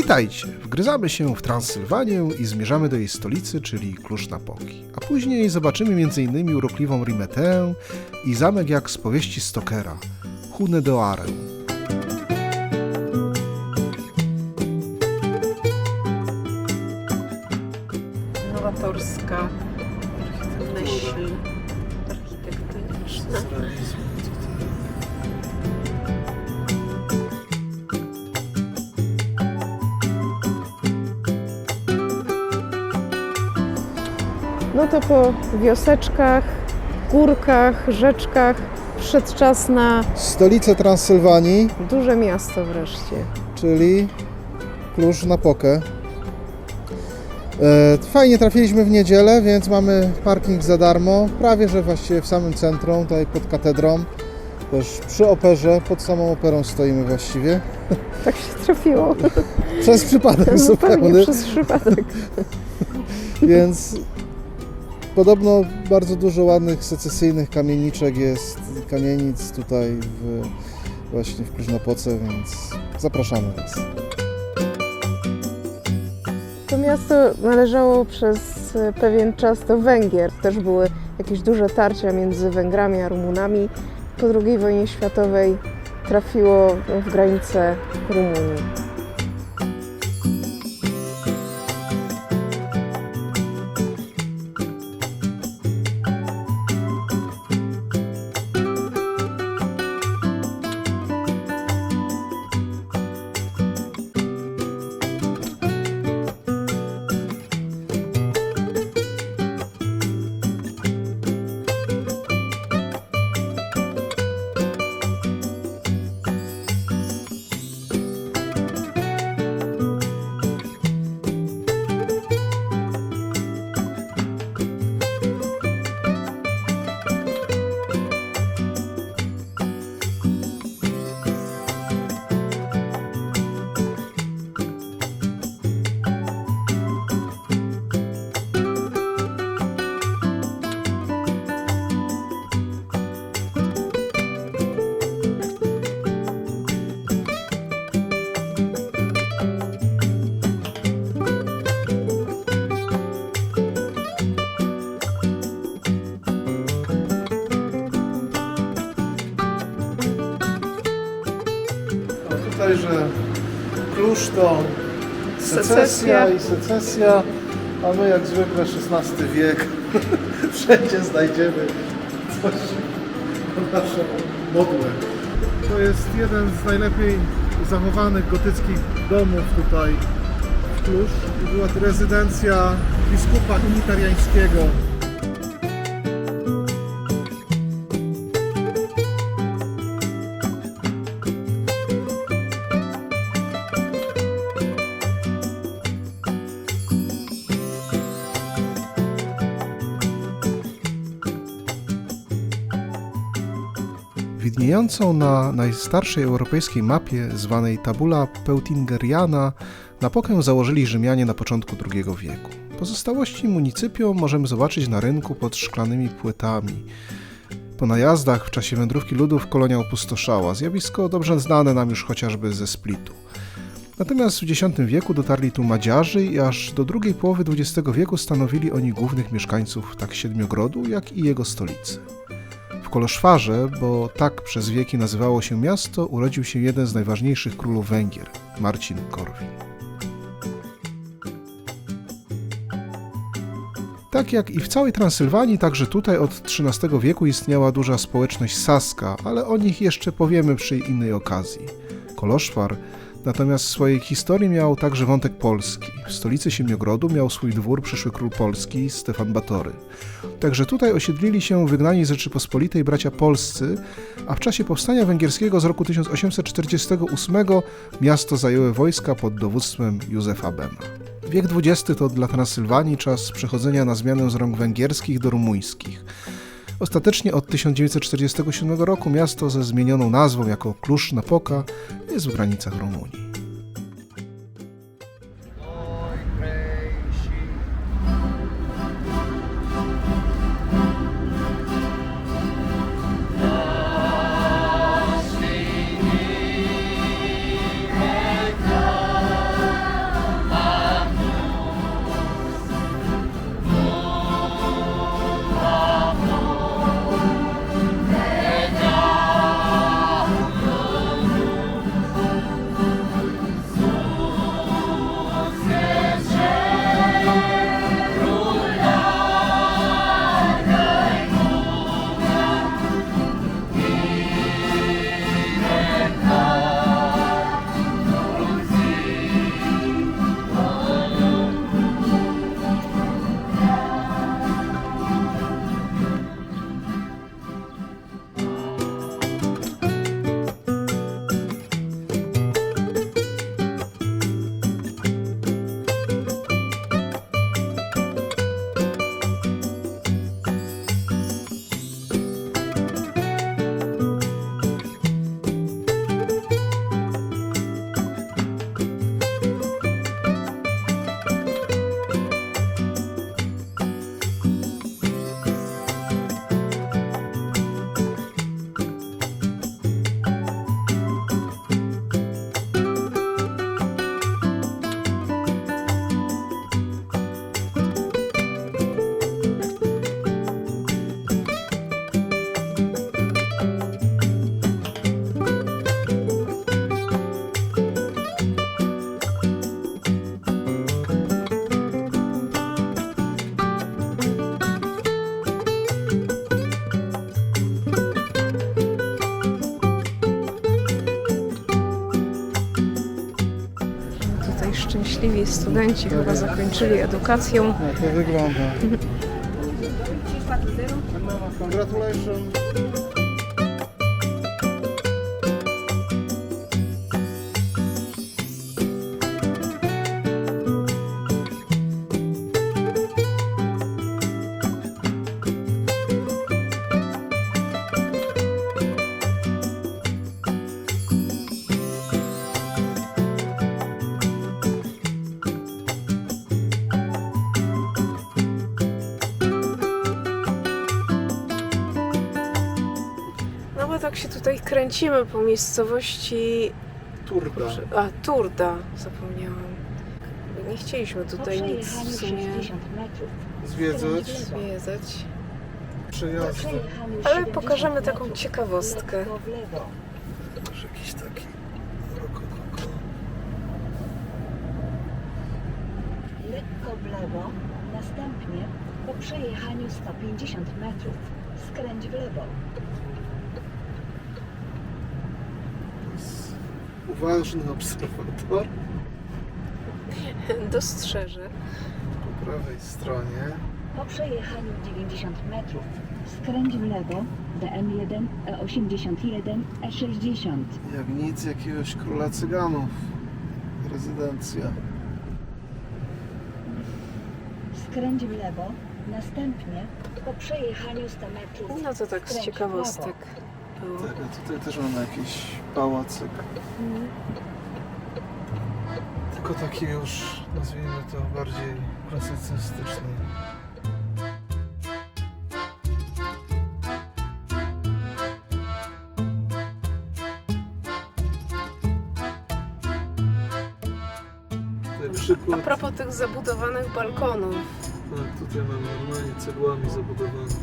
Witajcie! Wgryzamy się w Transylwanię i zmierzamy do jej stolicy, czyli Cluj-Napoki. A później zobaczymy m.in. urokliwą Rimetę i zamek jak z powieści Stokera, Hunedoarę. Nowatorska myśl architektoniczna. No to po wioseczkach, górkach, rzeczkach przyszedł czas na Stolicę Transylwanii, duże miasto wreszcie. czyli Cluj-Napokę. Fajnie trafiliśmy w niedzielę, więc mamy parking za darmo, prawie że właściwie w samym centrum, tutaj pod katedrą, też przy operze, pod samą operą stoimy właściwie. Tak się trafiło. Przez przypadek zupełnie. Zupełnie przez przypadek. Więc podobno bardzo dużo ładnych secesyjnych kamienic tutaj właśnie w Cluj-Napoce, więc zapraszamy Was. To miasto należało przez pewien czas do Węgier. Też były jakieś duże tarcia między Węgrami a Rumunami. Po II wojnie światowej trafiło w granice Rumunii. Tutaj, że Kluż to secesja i secesja, a my jak zwykle XVI wiek wszędzie znajdziemy coś o naszą modłę. To jest jeden z najlepiej zachowanych gotyckich domów tutaj w Kluż. Była to rezydencja biskupa unitariańskiego. Widniejącą na najstarszej europejskiej mapie, zwanej Tabula Peutingeriana, Napokę założyli Rzymianie na początku II wieku. Pozostałości municypium możemy zobaczyć na rynku pod szklanymi płytami. Po najazdach w czasie wędrówki ludów kolonia opustoszała, zjawisko dobrze znane nam już chociażby ze Splitu. Natomiast w X wieku dotarli tu Madziarzy i aż do drugiej połowy XX wieku stanowili oni głównych mieszkańców tak Siedmiogrodu, jak i jego stolicy. W Koloszwarze, bo tak przez wieki nazywało się miasto, urodził się jeden z najważniejszych królów Węgier, Marcin Korwin. Tak jak i w całej Transylwanii, także tutaj od XIII wieku istniała duża społeczność saska, ale o nich jeszcze powiemy przy innej okazji. Koloszwar natomiast w swojej historii miał także wątek polski. W stolicy Siedmiogrodu miał swój dwór przyszły król Polski, Stefan Batory. Także tutaj osiedlili się wygnani z Rzeczypospolitej bracia polscy, a w czasie powstania węgierskiego z roku 1848 miasto zajęły wojska pod dowództwem Józefa Bema. Wiek XX to dla Transylwanii czas przechodzenia na zmianę z rąk węgierskich do rumuńskich. Ostatecznie od 1947 roku miasto ze zmienioną nazwą jako Cluj-Napoca jest w granicach Rumunii. szczęśliwi studenci chyba zakończyli edukację. No to wygląda. Congratulations. No bo tak się tutaj kręcimy po miejscowości... Turda. Turda, zapomniałam. Nie chcieliśmy tutaj nic w sumie Zwiedzać. zwiedzać. Przejazdy. Ale pokażemy taką ciekawostkę. Może jakiś taki rokokoko. Lekko w lewo, następnie po przejechaniu 150 metrów skręć w lewo. Uważny obserwator Dostrzeżę. po prawej stronie. Po przejechaniu 90 metrów skręć w lewo BM1, E81, E60. Jak nic, jakiegoś króla cyganów. Rezydencja. Skręć w lewo, następnie po przejechaniu 100 metrów No to tak z skręć w ciekawostek lewo. było. Tak, a tutaj też mamy jakiś pałacyk. Tylko taki już, nazwijmy to, bardziej klasycystyczny. Tutaj A przykład. propos tych zabudowanych balkonów. Tak, tutaj mamy normalnie cegłami zabudowane.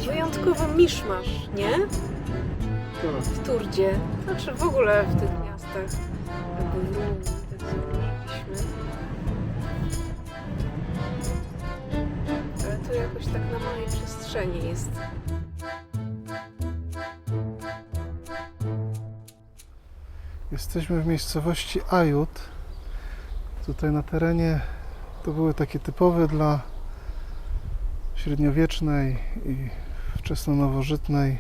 Wyjątkowy miszmasz, nie? Tak. W Turdzie. Znaczy w ogóle w tych miastach. Jakby w Rumunii tak zauważyliśmy. Ale tu jakoś tak na małej przestrzeni jest. Jesteśmy w miejscowości Ajut. Tutaj na terenie to były takie typowe dla średniowiecznej i wczesnonowożytnej,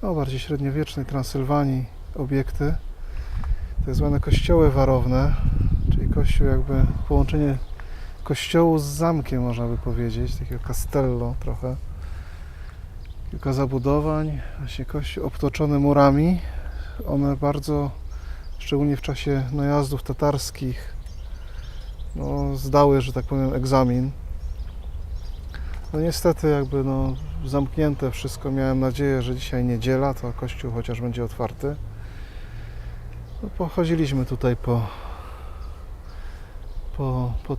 no bardziej średniowiecznej Transylwanii obiekty. Tak zwane kościoły warowne, czyli kościół jakby połączenie kościołu z zamkiem, można by powiedzieć, takiego castello trochę. Kilka zabudowań, właśnie kościół obtoczony murami. One bardzo, szczególnie w czasie najazdów tatarskich, no, zdały, że tak powiem, egzamin. No niestety jakby no, zamknięte wszystko. Miałem nadzieję, że dzisiaj niedziela, to kościół chociaż będzie otwarty. No, pochodziliśmy tutaj po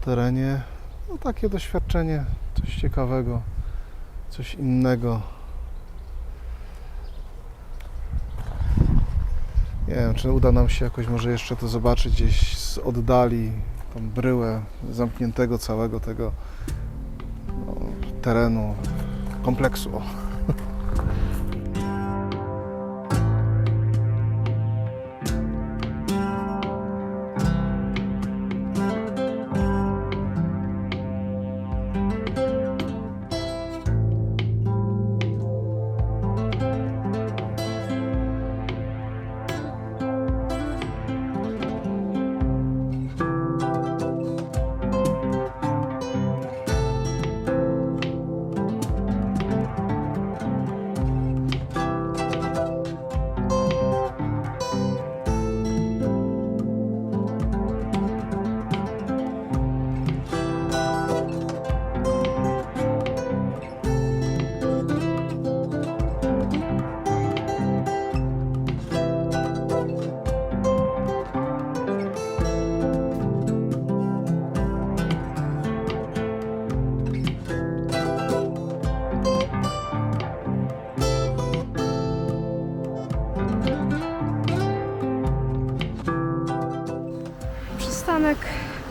terenie. No, takie doświadczenie, coś ciekawego, coś innego. Nie wiem, czy uda nam się jakoś może jeszcze to zobaczyć gdzieś z oddali, tą bryłę zamkniętego całego tego no, terenu, kompleksu. O. Przystanek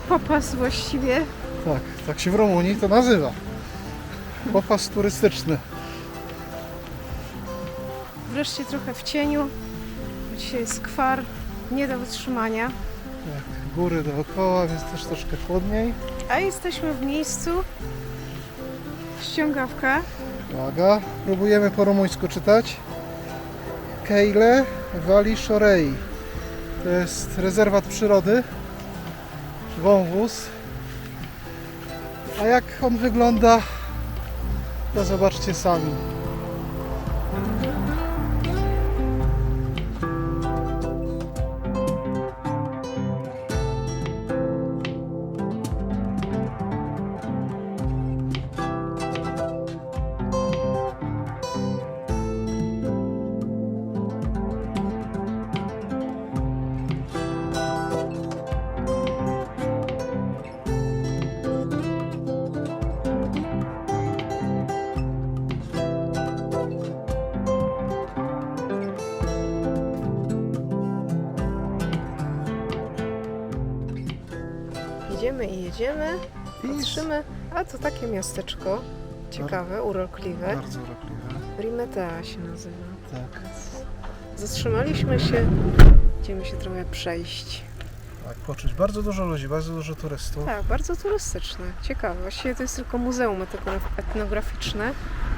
Popas właściwie. Tak, tak się w Rumunii to nazywa. Popas turystyczny. Wreszcie trochę w cieniu. Dzisiaj skwar nie do wytrzymania, Tak, góry dookoła, więc też troszkę chłodniej. a jesteśmy w miejscu. Ściągawka. Uwaga, próbujemy po rumuńsku czytać. Keile Vali Shorei. To jest rezerwat przyrody. Wąwóz. A jak on wygląda, to zobaczcie sami. Jedziemy i jedziemy. I Patrzymy. A to takie miasteczko. Ciekawe, urokliwe. bardzo urokliwe. Rimetea się nazywa. Tak. Zatrzymaliśmy się. Idziemy się trochę przejść. Tak, poczuć bardzo dużo ludzi, bardzo dużo turystów. Tak, bardzo turystyczne. Ciekawe. Właściwie to jest tylko muzeum etnograficzne,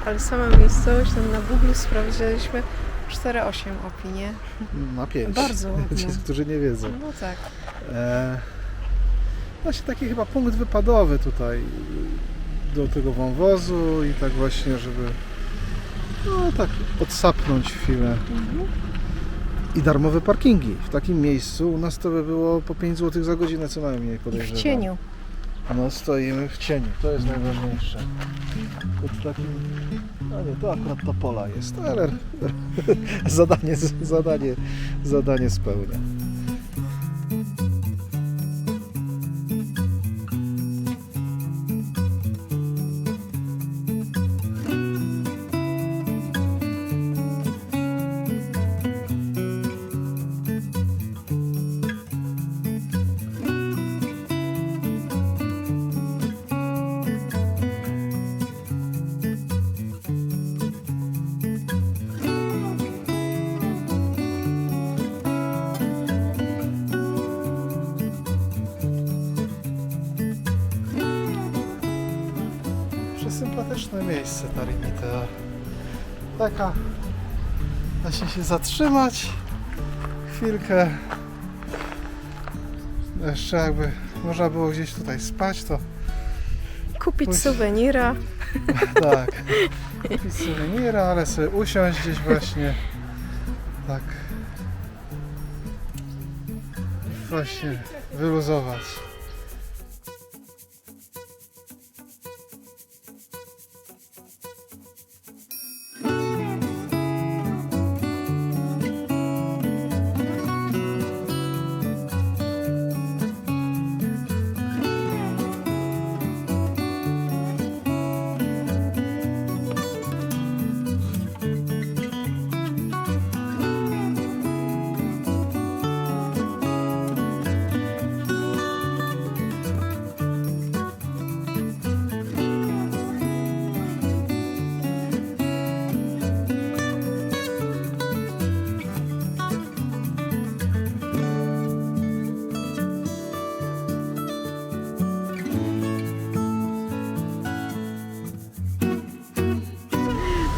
ale sama miejscowość, tam na Google sprawdziliśmy 4,8 opinie. Na 5. Bardzo ładne. Ci, którzy nie wiedzą. No tak. Właśnie taki chyba punkt wypadowy tutaj do tego wąwozu i tak właśnie, żeby no tak odsapnąć chwilę. I darmowe parkingi. W takim miejscu u nas to by było po 5 zł za godzinę co najmniej, I w podejrzewam. cieniu. No stoimy w cieniu, to jest najważniejsze. To takim... No nie, to akurat to pola jest, ale zadanie spełnia. Sympatyczne miejsce ta Rimetea. Taka, da się zatrzymać chwilkę. Jeszcze jakby można było gdzieś tutaj spać, to Kupić Pójść. suwenira. tak, kupić suwenira, ale sobie usiąść gdzieś właśnie, tak, właśnie wyluzować.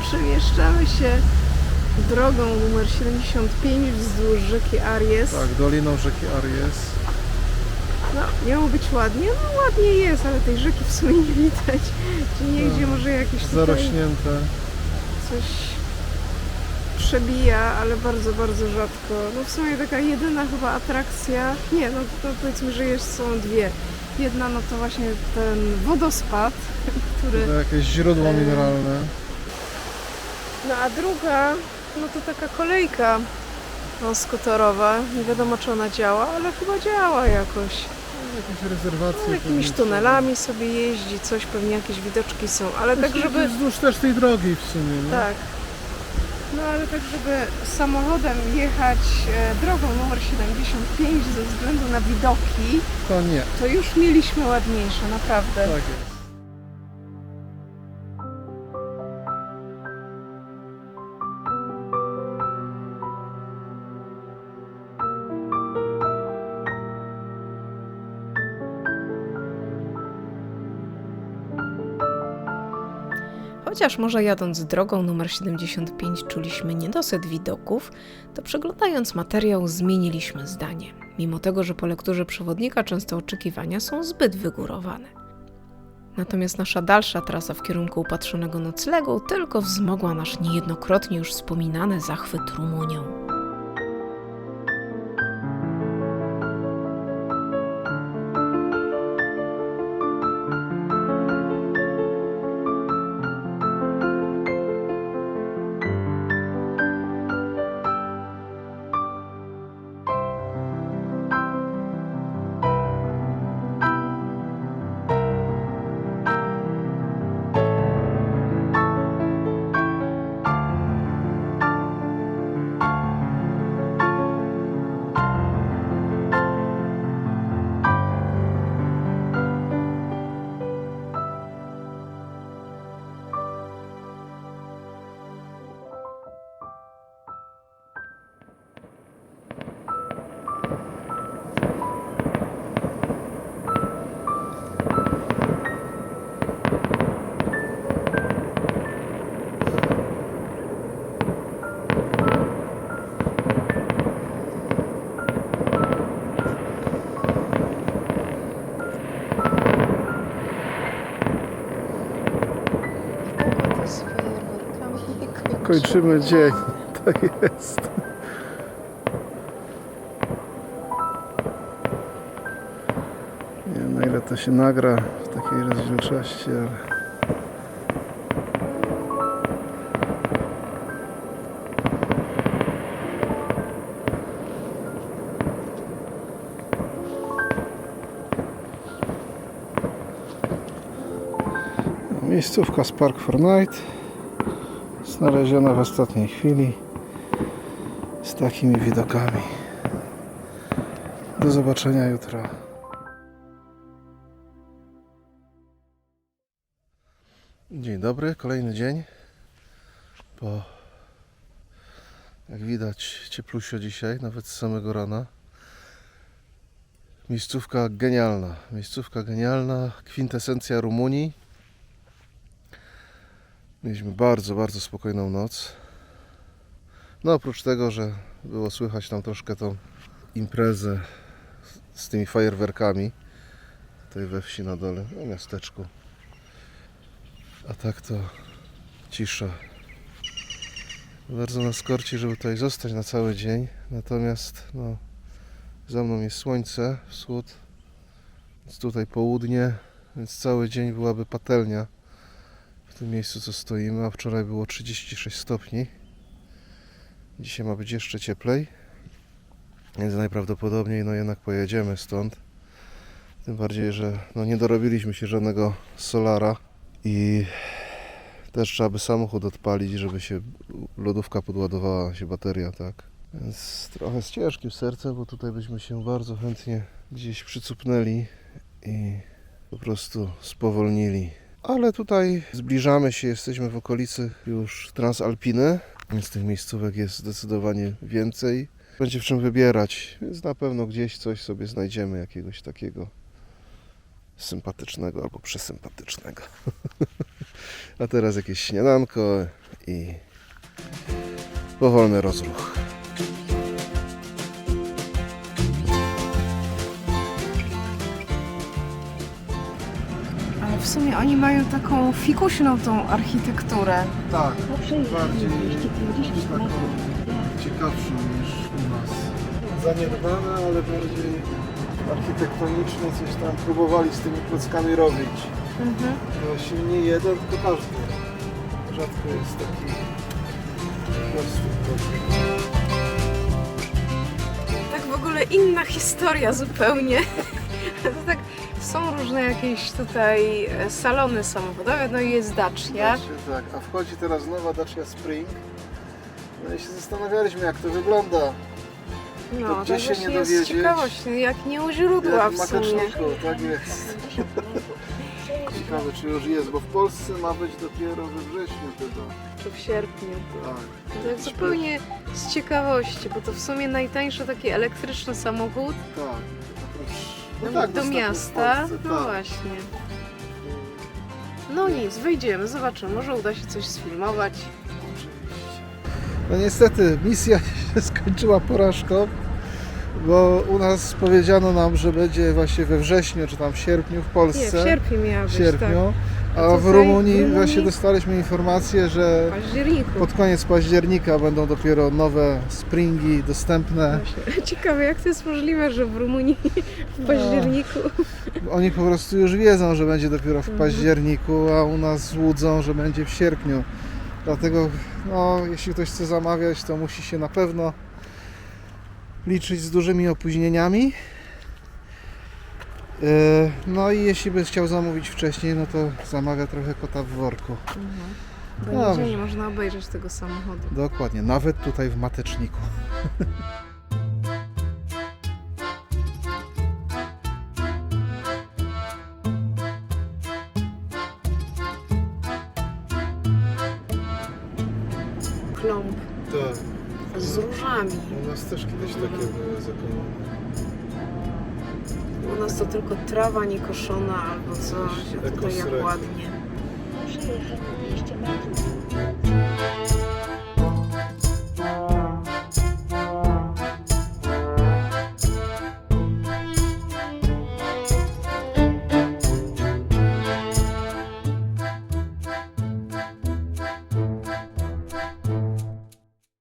Przemieszczamy się drogą numer 75 wzdłuż rzeki Aries. Tak, doliną rzeki Aries. No, miało być ładnie, no ładnie jest, ale tej rzeki w sumie nie widać. Czy nie No, gdzie może jakieś tutaj Zarośnięte. coś przebija, ale bardzo, bardzo rzadko. No w sumie taka jedyna chyba atrakcja, nie, no to powiedzmy, że są dwie. Jedna no to właśnie ten wodospad, który... To jakieś źródło mineralne. No a druga, no to taka kolejka no, skutorowa. Nie wiadomo czy ona działa, ale chyba działa jakoś. Jakieś rezerwacje. No, jakimiś pewnie tunelami sobie jeździ, coś, pewnie jakieś widoczki są, ale są. tak żeby... Wzdłuż też tej drogi w sumie, nie? Tak. No ale tak żeby samochodem jechać drogą numer 75 ze względu na widoki, To nie. to już mieliśmy ładniejsze, naprawdę. Tak jest. Chociaż może jadąc drogą numer 75 czuliśmy niedosyt widoków, to przeglądając materiał zmieniliśmy zdanie, mimo tego, że po lekturze przewodnika często oczekiwania są zbyt wygórowane. Natomiast nasza dalsza trasa w kierunku upatrzonego noclegu tylko wzmogła nasz niejednokrotnie już wspominany zachwyt Rumunią. Kończymy dzień, tak jest. Nie wiem, na ile to się nagra w takiej rozdzielczości, ale... Miejscówka z Park for Night, znaleziona w ostatniej chwili, z takimi widokami. Do zobaczenia jutro. Dzień dobry, kolejny dzień. Jak widać, cieplusio dzisiaj, nawet z samego rana. Miejscówka genialna, kwintesencja Rumunii. Mieliśmy bardzo, bardzo spokojną noc. No oprócz tego, że było słychać tam troszkę tą imprezę z tymi fajerwerkami tutaj we wsi na dole, w miasteczku. A tak to cisza. Bardzo nas korci, żeby tutaj zostać na cały dzień. Natomiast no, za mną jest słońce, wschód, więc tutaj południe, więc cały dzień byłaby patelnia w tym miejscu, co stoimy, a wczoraj było 36 stopni. Dzisiaj ma być jeszcze cieplej, więc najprawdopodobniej no jednak pojedziemy stąd. Tym bardziej, że no nie dorobiliśmy się żadnego solara i też trzeba by samochód odpalić, żeby się lodówka podładowała, się bateria, tak. Więc trochę z ciężkim sercem, bo tutaj byśmy się bardzo chętnie gdzieś przycupnęli i po prostu spowolnili. Ale tutaj zbliżamy się, jesteśmy w okolicy już Transalpiny, więc tych miejscówek jest zdecydowanie więcej. Będzie w czym wybierać, więc na pewno gdzieś coś sobie znajdziemy jakiegoś takiego sympatycznego albo przesympatycznego. A teraz jakieś śniadanko i powolny rozruch. Ale w sumie oni mają taką fikuśną tą architekturę. Tak, Po przejechaniu bardziej 250 taką metrów. ciekawszą niż u nas. Zaniedbane, ale bardziej architektonicznie coś tam próbowali z tymi klockami robić. Właśnie nie jeden, tylko każdy. Rzadko jest taki prosty. Tak w ogóle inna historia zupełnie. To tak, są różne jakieś tutaj salony samochodowe, no i jest Dacia. Tak, a wchodzi teraz nowa Dacia Spring. No i się zastanawialiśmy, jak to wygląda. No, to gdzie tak się właśnie nie jest dowiedzieć? ciekawość, no, jak nie u źródła Jak w w sumie. Makeczniku, tak jest. Ciekawe, czy już jest, bo w Polsce ma być dopiero we wrześniu chyba. Czy w sierpniu. Tak. To tak zupełnie z ciekawości, bo to w sumie najtańszy taki elektryczny samochód Tak. Oprócz, do dostępny w miasta. Polsce, No tak. właśnie. No nic, wyjdziemy, zobaczymy, może uda się coś sfilmować. No niestety misja się skończyła porażką, bo u nas powiedziano nam, że będzie właśnie we wrześniu czy tam w sierpniu w Nie, Polsce. w sierpniu miała W być, sierpniu. tak. A w tutaj Rumunii właśnie dostaliśmy informację, że W październiku. pod koniec października będą dopiero nowe springi dostępne. Właśnie. Ciekawe, jak to jest możliwe, że w Rumunii w październiku. Oni po prostu już wiedzą, że będzie dopiero w Mhm. październiku, a u nas łudzą, że będzie w sierpniu. Dlatego, no, jeśli ktoś chce zamawiać, to musi się na pewno liczyć z dużymi opóźnieniami. No i jeśli by chciał zamówić wcześniej, no to zamawia trochę kota w worku. Bo Dobrze. nigdzie nie można obejrzeć tego samochodu. Dokładnie, nawet tutaj w Mateczniku. Klomp Tak, z różami. u nas też kiedyś takie były zakony. U nas to tylko trawa niekoszona albo coś, a tutaj jak Ekosrek. ładnie. Po przejechaniu 200 metrów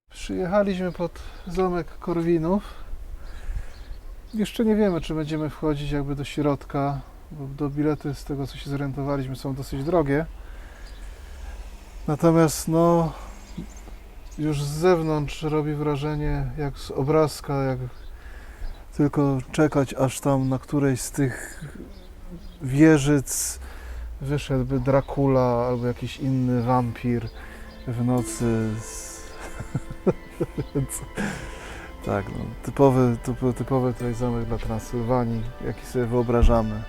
Przyjechaliśmy pod zamek Korwinów. Jeszcze nie wiemy, czy będziemy wchodzić jakby do środka, bo do bilety, z tego co się zorientowaliśmy, są dosyć drogie. Natomiast no, już z zewnątrz robi wrażenie jak z obrazka, jak tylko czekać, aż tam na którejś z tych wieżyc wyszedłby Dracula albo jakiś inny wampir w nocy. Więc, tak, no, typowy tutaj zamek dla Transylwanii, jaki sobie wyobrażamy.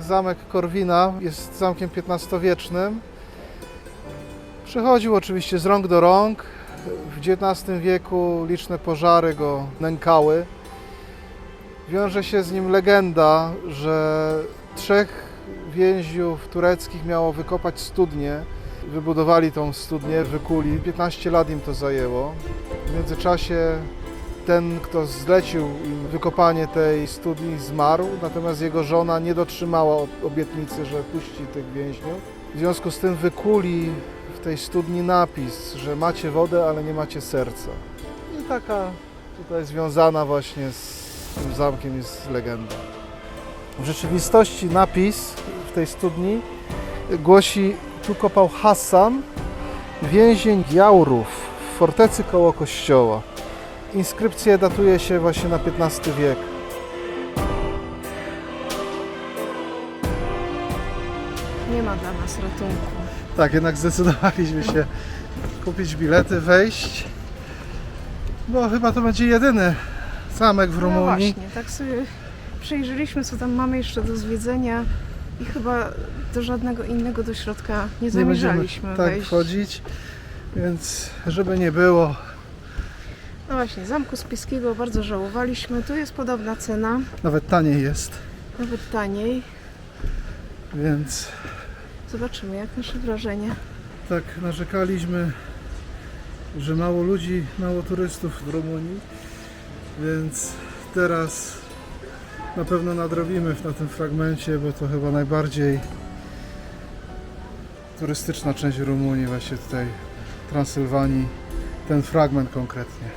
Zamek Korwina jest zamkiem XV-wiecznym. Przechodził oczywiście z rąk do rąk. W XIX wieku liczne pożary go nękały. Wiąże się z nim legenda, że 3 więźniów tureckich miało wykopać studnię. Wybudowali tą studnię, wykuli. 15 lat im to zajęło. W międzyczasie ten, kto zlecił im wykopanie tej studni, zmarł, natomiast jego żona nie dotrzymała obietnicy, że puści tych więźniów. W związku z tym wykuli w tej studni napis, że macie wodę, ale nie macie serca. I taka tutaj związana właśnie z tym zamkiem jest legenda. W rzeczywistości napis w tej studni głosi: tu kopał Hassan, więzień Jaurów w fortecy koło kościoła. Inskrypcję datuje się właśnie na XV wiek. Nie ma dla nas ratunku. Tak, jednak zdecydowaliśmy się kupić bilety, wejść, bo chyba to będzie jedyny zamek w No Rumunii. właśnie, tak sobie przejrzeliśmy, co tam mamy jeszcze do zwiedzenia i chyba do żadnego innego do środka nie Nie będziemy zamierzaliśmy tak wejść. wchodzić, więc żeby nie było, No właśnie, Zamku Spiskiego bardzo żałowaliśmy. Tu jest podobna cena, nawet taniej jest, nawet taniej. więc Zobaczymy, jak nasze wrażenie. tak narzekaliśmy, że mało ludzi, mało turystów w Rumunii, więc teraz na pewno nadrobimy na tym fragmencie, bo to chyba najbardziej turystyczna część Rumunii, właśnie tutaj Transylwanii, ten fragment konkretnie.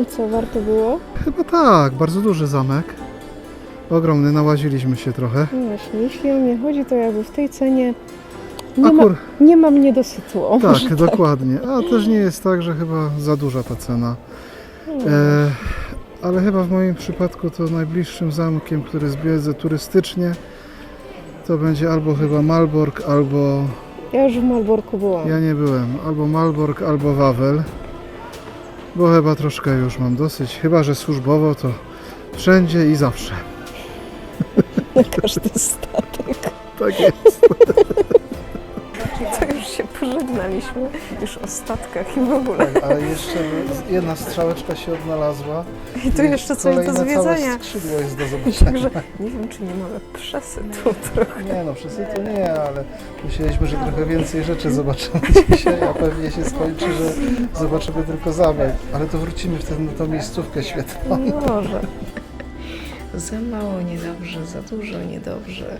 I co, warto było? Chyba tak, bardzo duży zamek. Ogromny, nałaziliśmy się trochę. No właśnie, jeśli o mnie chodzi, to jakby w tej cenie Akur, nie mam niedosytu. O, może tak, dokładnie. A też nie jest tak, że chyba za duża ta cena. Ale chyba w moim przypadku to najbliższym zamkiem, który zwiedzę turystycznie, to będzie albo chyba Malbork, albo... Ja już w Malborku byłam. Ja nie byłem. Albo Malbork, albo Wawel. Bo chyba troszkę już mam dosyć. Chyba że służbowo to wszędzie i zawsze. Na każdy statek. Tak jest. To już się pożegnaliśmy. Już o statkach i w ogóle. Tak, ale jeszcze jedna strzałeczka się odnalazła. I tu jeszcze coś do Kolejne zwiedzania. całe skrzydło jest do zobaczenia. Także nie wiem, czy nie mamy przesytu trochę. Nie no, przesytu nie, ale myśleliśmy, że trochę więcej rzeczy zobaczymy dzisiaj, a pewnie się skończy, że zobaczymy tylko zamek. Ale to wrócimy wtedy na tą miejscówkę świetną. Może. Za mało niedobrze, za dużo niedobrze.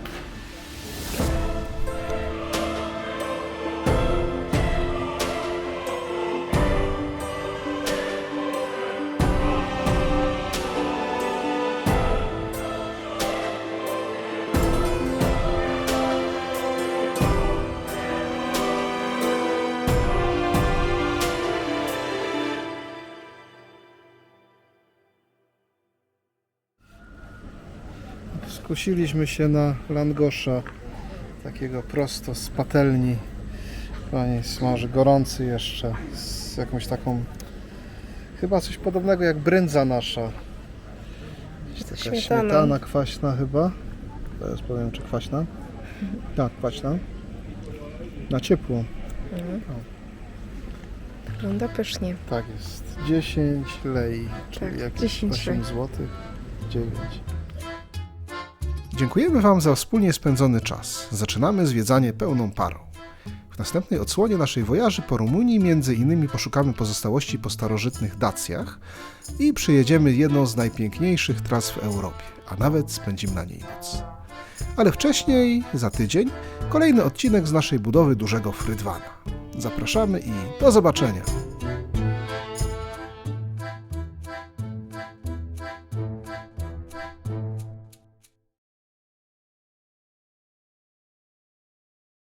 Skusiliśmy się na langosza, takiego prosto z patelni. Pani smaży gorący jeszcze, z jakąś taką, chyba coś podobnego jak brędza nasza. Taka śmietana kwaśna chyba. Teraz powiem, czy kwaśna? Tak, kwaśna. Na ciepło. Wygląda pysznie. Tak jest. 10 lei, czyli Tak, jakieś 10 8 lei. zł. 9. Dziękujemy Wam za wspólnie spędzony czas. Zaczynamy zwiedzanie pełną parą. W następnej odsłonie naszej wojaży po Rumunii między innymi poszukamy pozostałości po starożytnych Dacjach i przyjedziemy jedną z najpiękniejszych tras w Europie, a nawet spędzimy na niej noc. Ale wcześniej, za tydzień, kolejny odcinek z naszej budowy dużego Frydwana. Zapraszamy i do zobaczenia!